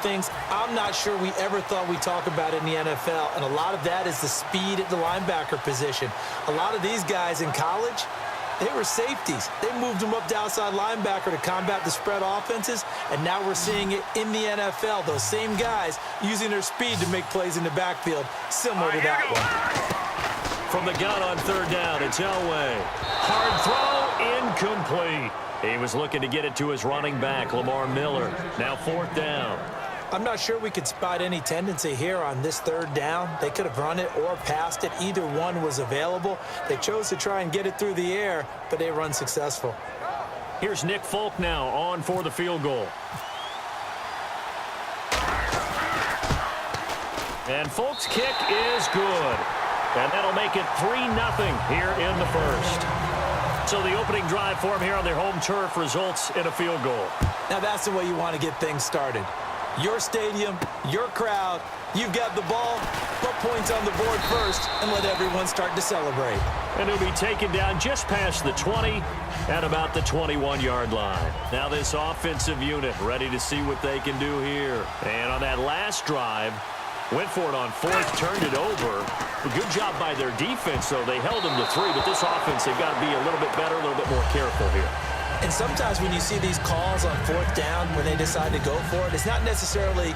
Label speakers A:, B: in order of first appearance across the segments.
A: Things I'm not sure we ever thought we'd talk about in the NFL, and a lot of that is the speed at the linebacker position. A lot of these guys in college, they were safeties. They moved them up to outside linebacker to combat the spread offenses, and now we're seeing it in the NFL. Those same guys using their speed to make plays in the backfield, similar to that one.
B: From the gun on third down, it's Elway. Hard throw, incomplete. He was looking to get it to his running back, Lamar Miller. Now fourth down.
A: I'm not sure we could spot any tendency here on this third down. They could have run it or passed it. Either one was available. They chose to try and get it through the air, but they were unsuccessful.
B: Here's Nick Folk now on for the field goal. And Folk's kick is good. And that'll make it 3-0 here in the first. So the opening drive for him here on their home turf results in a field goal.
A: Now that's the way you want to get things started. Your stadium, your crowd, you've got the ball, put points on the board first and let everyone start to celebrate.
B: And it'll be taken down just past the 20 at about the 21-yard line. Now this offensive unit ready to see what they can do here. And on that last drive, went for it on fourth, turned it over. A good job by their defense, though. They held them to 3, but this offense, they've got to be a little bit better, a little bit more careful here.
A: And sometimes when you see these calls on fourth down, when they decide to go for it, it's not necessarily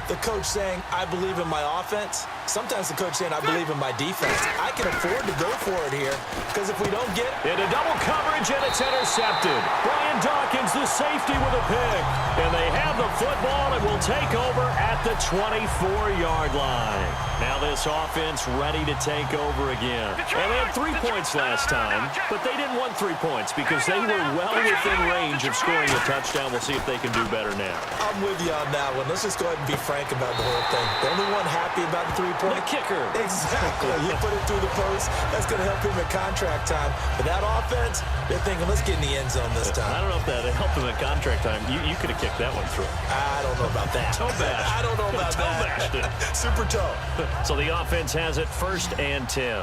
A: the coach saying, I believe in my offense. Sometimes the coach saying, I believe in my defense. I can afford to go for it here, because if we don't get
B: into double coverage, and it's intercepted. Brian Dawkins, the safety, with a pick. And they have the football and will take over at the 24-yard line. Now this offense ready to take over again. And they had 3 points last time, but they didn't want 3 points because they were well within range of scoring a touchdown. We'll see if they can do better now.
A: I'm with you on that one. Let's just go ahead and be frank about the whole thing. The only one happy about the 3-point.
B: The kicker.
A: Exactly. You put it through the post. That's going to help him at contract time. But that offense, they're thinking, let's get in the end zone this time.
B: I don't know if that helped him at contract time. You could have kicked that one through.
A: I don't know about that.
B: Toe bash.
A: I don't know about
B: toe
A: that.
B: Bashed it.
A: Super toe.
B: So the offense has it 1st and 10.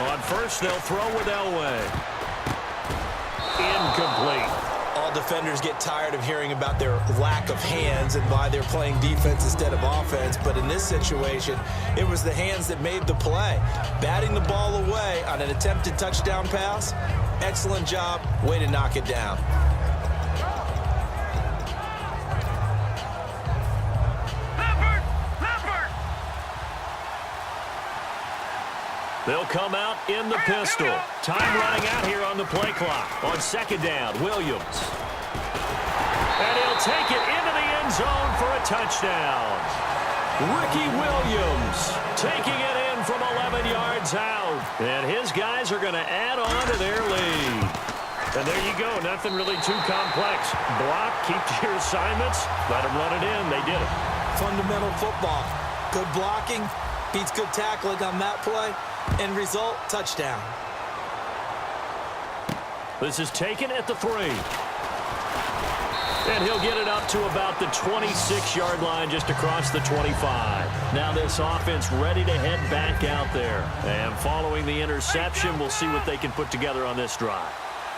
B: On first, they'll throw with Elway. Incomplete.
A: All defenders get tired of hearing about their lack of hands and why they're playing defense instead of offense. But in this situation, it was the hands that made the play. Batting the ball away on an attempted touchdown pass. Excellent job. Way to knock it down.
B: They'll come out in the pistol. Time running out here on the play clock. On second down, Williams. And he'll take it into the end zone for a touchdown. Ricky Williams taking it in from 11 yards out. And his guys are going to add on to their lead. And there you go. Nothing really too complex. Block, keep to your assignments, let them run it in. They did it.
A: Fundamental football. Good blocking beats good tackling on that play. End result, touchdown.
B: This is taken at the 3. And he'll get it up to about the 26-yard line, just across the 25. Now this offense ready to head back out there. And following the interception, we'll see what they can put together on this drive.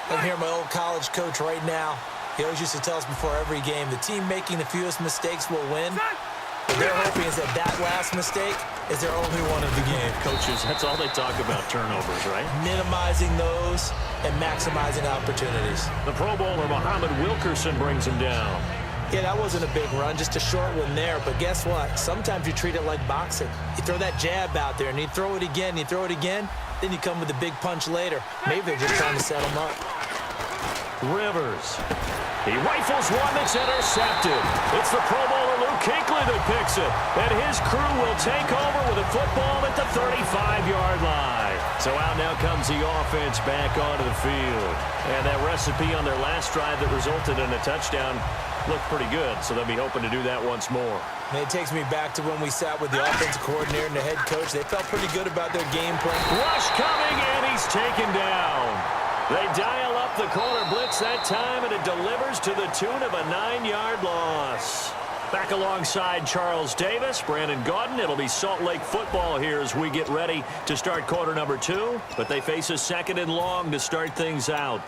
A: I'm here, my old college coach right now. He always used to tell us before every game, the team making the fewest mistakes will win. What they're hoping is that last mistake is their only one of the game.
B: Coaches, that's all they talk about, turnovers, right?
A: Minimizing those and maximizing opportunities.
B: The Pro Bowler, Muhammad Wilkerson, brings him down.
A: Yeah, that wasn't a big run, just a short one there. But guess what? Sometimes you treat it like boxing. You throw that jab out there, and you throw it again, you throw it again, then you come with a big punch later. Maybe they're just trying to set him up.
B: Rivers. He rifles one that's intercepted. It's the Pro Bowler Luke Kuechly that picks it. And his crew will take over with a football at the 35-yard line. So out now comes the offense back onto the field. And that recipe on their last drive that resulted in a touchdown looked pretty good. So they'll be hoping to do that once more.
A: And it takes me back to when we sat with the offensive coordinator and the head coach. They felt pretty good about their game plan.
B: Rush coming, and he's taken down. They dial up the corner blitz that time, and it delivers to the tune of a 9-yard loss. Back alongside Charles Davis, Brandon Gaudin. It'll be Salt Lake football here as we get ready to start quarter number 2. But they face a 2nd and long to start things out.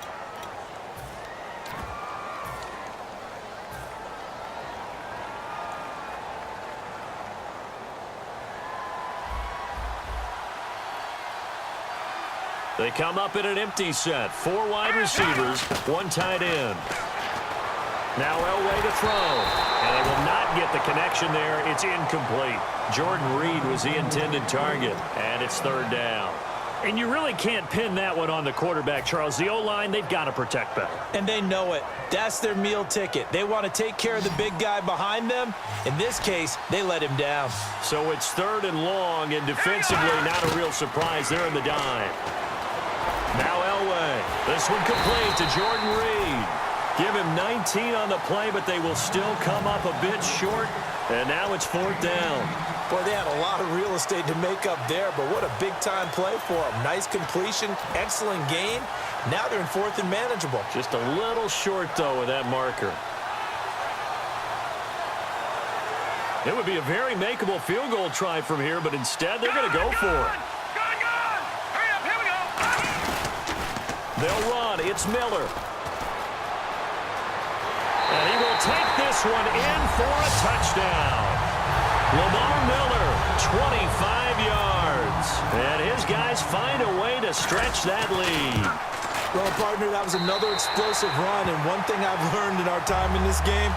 B: They come up in an empty set. 4 wide receivers, 1 tight end. Now Elway to throw. And they will not get the connection there. It's incomplete. Jordan Reed was the intended target. And it's 3rd down. And you really can't pin that one on the quarterback, Charles. The O-line, they've got to protect better.
A: And they know it. That's their meal ticket. They want to take care of the big guy behind them. In this case, they let him down.
B: So it's 3rd and long, and defensively not a real surprise there in the dime. Now Elway. This one complete to Jordan Reed. Give him 19 on the play, but they will still come up a bit short. And now it's 4th down.
A: Boy, they had a lot of real estate to make up there, but what a big-time play for them. Nice completion, excellent gain. Now they're in 4th and manageable.
B: Just a little short, though, with that marker. It would be a very makeable field goal try from here, but instead they're going to go for it.
C: Hurry up, here we go.
B: They'll run. It's Miller. And he will take this one in for a touchdown. Lamar Miller, 25 yards. And his guys find a way to stretch that lead.
A: Well, partner, that was another explosive run, and one thing I've learned in our time in this game,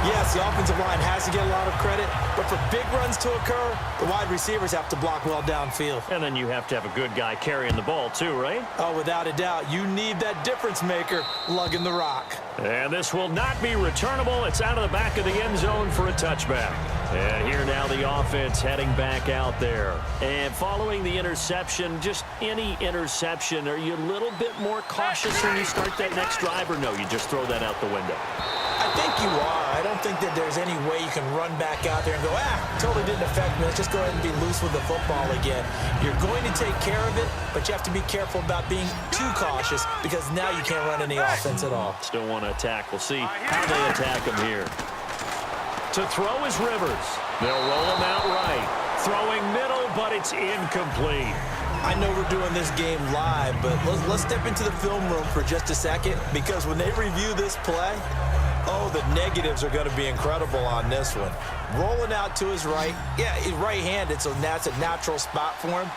A: yes, the offensive line has to get a lot of credit, but for big runs to occur, the wide receivers have to block well downfield.
B: And then you have to have a good guy carrying the ball too, right?
A: Oh, without a doubt. You need that difference maker lugging the rock.
B: And this will not be returnable. It's out of the back of the end zone for a touchback. And here now the offense heading back out there. And following the interception, just any interception, are you a little bit more cautious when you start that next drive, or no, you just throw that out the window?
A: I think you are. I don't think that there's any way you can run back out there and go, totally didn't affect me. Let's just go ahead and be loose with the football again. You're going to take care of it, but you have to be careful about being too cautious because now you can't run any offense at all.
B: Still want to attack. We'll see how they attack him here. To throw is Rivers. They'll roll him out right. Throwing middle, but it's incomplete.
A: I know we're doing this game live, but let's step into the film room for just a second because when they review this play, oh, the negatives are going to be incredible on this one. Rolling out to his right. Yeah, he's right-handed, so that's a natural spot for him.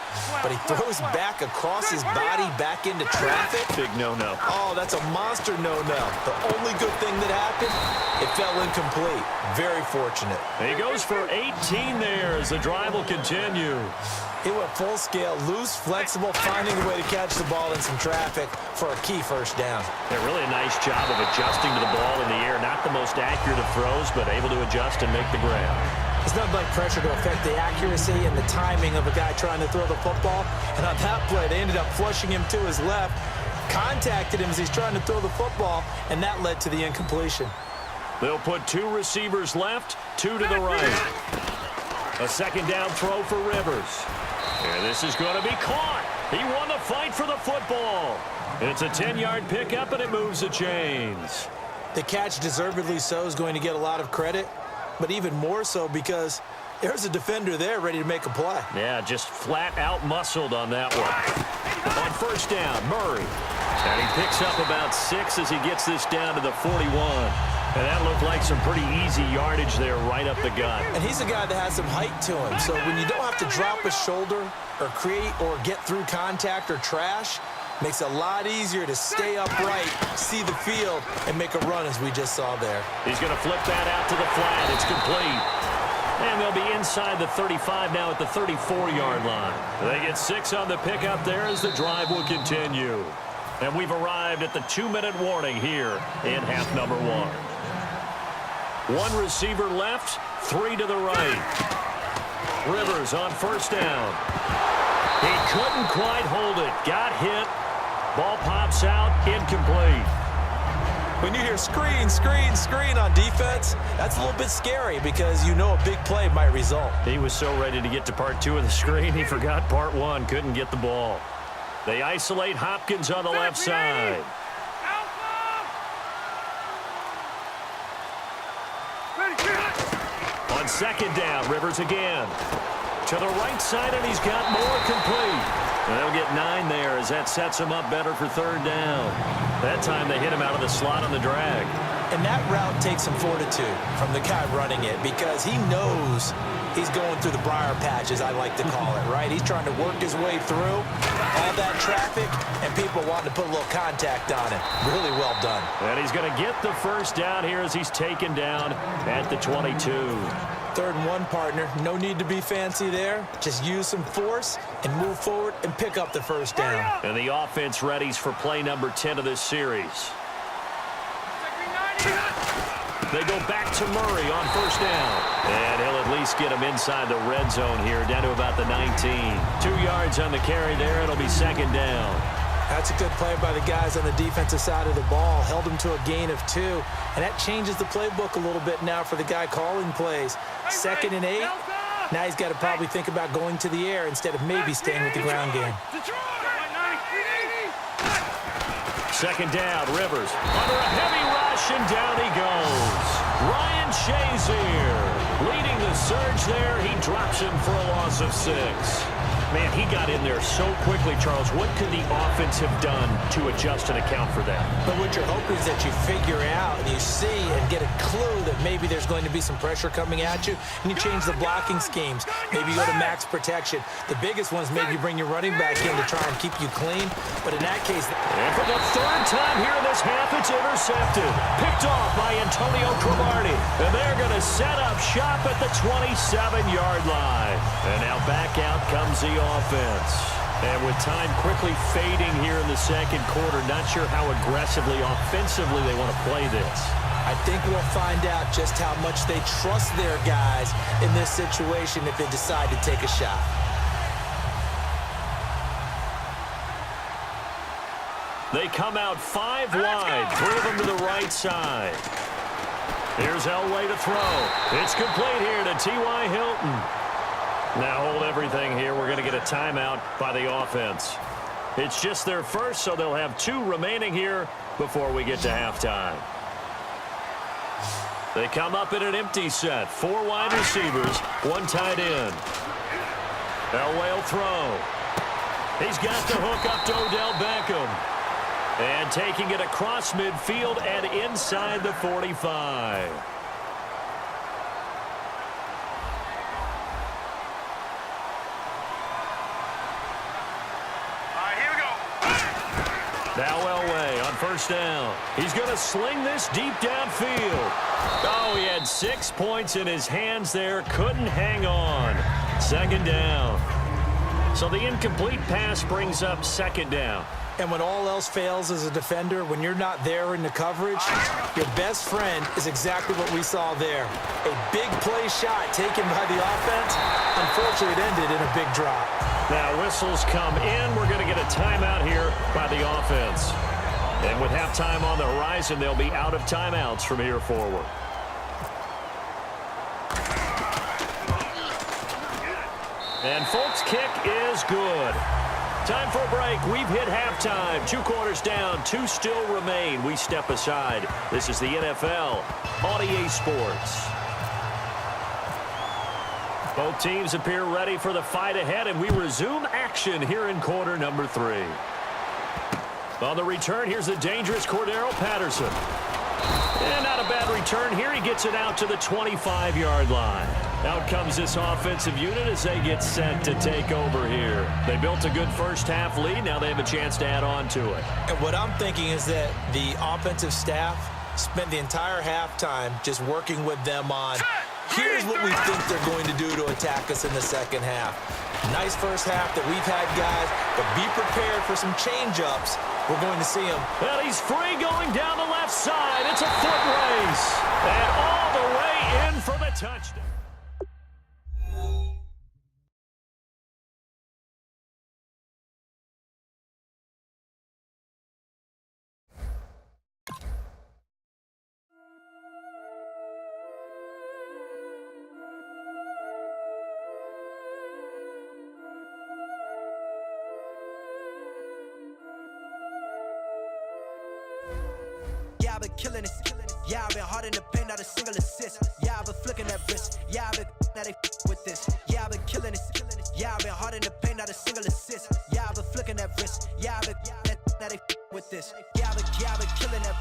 A: But he throws back across his body back into traffic.
B: Big no-no.
A: Oh, that's a monster no-no. The only good thing that happened, it fell incomplete. Very fortunate.
B: He goes for 18 there as the drive will continue.
A: He went full scale, loose, flexible, finding a way to catch the ball in some traffic for a key 1st down.
B: Yeah, really a nice job of adjusting to the ball in the air. Not the most accurate of throws, but able to adjust and make the grab.
A: It's nothing like pressure to affect the accuracy and the timing of a guy trying to throw the football. And on that play, they ended up flushing him to his left, contacted him as he's trying to throw the football, and that led to the incompletion.
B: They'll put 2 receivers left, 2 to the right. A 2nd down throw for Rivers. And this is going to be caught. He won the fight for the football. It's a 10-yard pickup, and it moves the chains.
A: The catch, deservedly so, is going to get a lot of credit, but even more so because there's a defender there ready to make a play.
B: Yeah, just flat out muscled on that one. On 1st down, Murray. And he picks up about 6 as he gets this down to the 41. And that looked like some pretty easy yardage there right up the gut.
A: And he's a guy that has some height to him. So when you don't have to drop a shoulder or create or get through contact or trash, makes it a lot easier to stay upright, see the field, and make a run as we just saw there.
B: He's going to flip that out to the flat. It's complete. And they'll be inside the 35 now at the 34-yard line. They get 6 on the pickup there as the drive will continue. And we've arrived at the 2-minute warning here in half number 1. 1 receiver left, 3 to the right. Rivers on 1st down. He couldn't quite hold it. Got hit. Ball pops out, incomplete.
A: When you hear screen, screen, screen on defense, that's a little bit scary because you know a big play might result.
B: He was so ready to get to part 2 of the screen, he forgot part 1, couldn't get the ball. They isolate Hopkins on the left side. On 2nd down, Rivers again. To the right side, and he's got more complete. And they'll get 9 there as that sets him up better for 3rd down. That time they hit him out of the slot on the drag.
A: And that route takes some fortitude from the guy running it because he knows he's going through the briar patch, as I like to call it, right? He's trying to work his way through all that traffic and people wanting to put a little contact on it. Really well done.
B: And he's going to get the first down here as he's taken down at the 22.
A: 3rd and 1, partner. No need to be fancy there. Just use some force and move forward and pick up the first down.
B: And the offense readies for play number 10 of this series. They go back to Murray on first down. And he'll at least get him inside the red zone here, down to about the 19. 2 yards on the carry there. It'll be 2nd down.
A: That's a good play by the guys on the defensive side of the ball. Held him to a gain of 2. And that changes the playbook a little bit now for the guy calling plays. 2nd and 8. Now he's got to probably think about going to the air instead of maybe staying with the ground game.
B: 2nd down, Rivers under a heavy rush, and down he goes. Ryan Shazier leading the surge there. He drops him for a loss of 6. Man, he got in there so quickly, Charles. What could the offense have done to adjust and account for that?
A: But what you're hoping is that you figure out and you see and get a clue that maybe there's going to be some pressure coming at you, and you change the blocking schemes. Maybe you go to max protection. The biggest one is maybe you bring your running back in to try and keep you clean. But in that case...
B: And for the 3rd time here in this half, it's intercepted. Picked off by Antonio Cromartie. And they're going to set up shop at the 27-yard line. And now back out comes the offense. And with time quickly fading here in the 2nd quarter, not sure how aggressively, offensively they want to play this.
A: I think we'll find out just how much they trust their guys in this situation if they decide to take a shot.
B: They come out 5 wide, 3 of them to the right side. Here's Elway to throw. It's complete here to T.Y. Hilton. Now hold everything here. We're going to get a timeout by the offense. It's just their first, so they'll have 2 remaining here before we get to halftime. They come up in an empty set. 4 wide receivers, 1 tight end. Elway will throw. He's got the hook up to Odell Beckham. And taking it across midfield and inside the 45. Now Elway on first down. He's going to sling this deep downfield. Oh, he had 6 points in his hands there. Couldn't hang on. 2nd down. So the incomplete pass brings up 2nd down.
A: And when all else fails as a defender, when you're not there in the coverage, your best friend is exactly what we saw there. A big play shot taken by the offense. Unfortunately, it ended in a big drop.
B: Now whistles come in. We're going to get a timeout here by the offense. And with halftime on the horizon, they'll be out of timeouts from here forward. And Folk's kick is good. Time for a break. We've hit halftime. 2 quarters down. 2 still remain. We step aside. This is the NFL on EA Sports. Both teams appear ready for the fight ahead, and we resume action here in quarter number 3. On the return, here's the dangerous Cordero Patterson. And not a bad return here. He gets it out to the 25-yard line. Out comes this offensive unit as they get set to take over here. They built a good first half lead. Now they have a chance to add on to it.
A: And what I'm thinking is that the offensive staff spent the entire halftime just working with them on, here's what we think they're going to do to attack us in the second half. Nice first half that we've had, guys, but be prepared for some change-ups. We're going to see him.
B: Well, he's free going down the left side. It's a foot race. And all the way in for the touchdown.
D: Yeah, I've been killing it. Yeah, I've been hard in the paint, not a single assist. Yeah, I've been flicking that wrist. Yeah, I've been now they with this. Yeah, I've been killing it. Yeah, I've been hard in the paint, not a single assist. Yeah, I've been flicking that wrist. Yeah, I've been now they with this. Yeah, I've been killing that,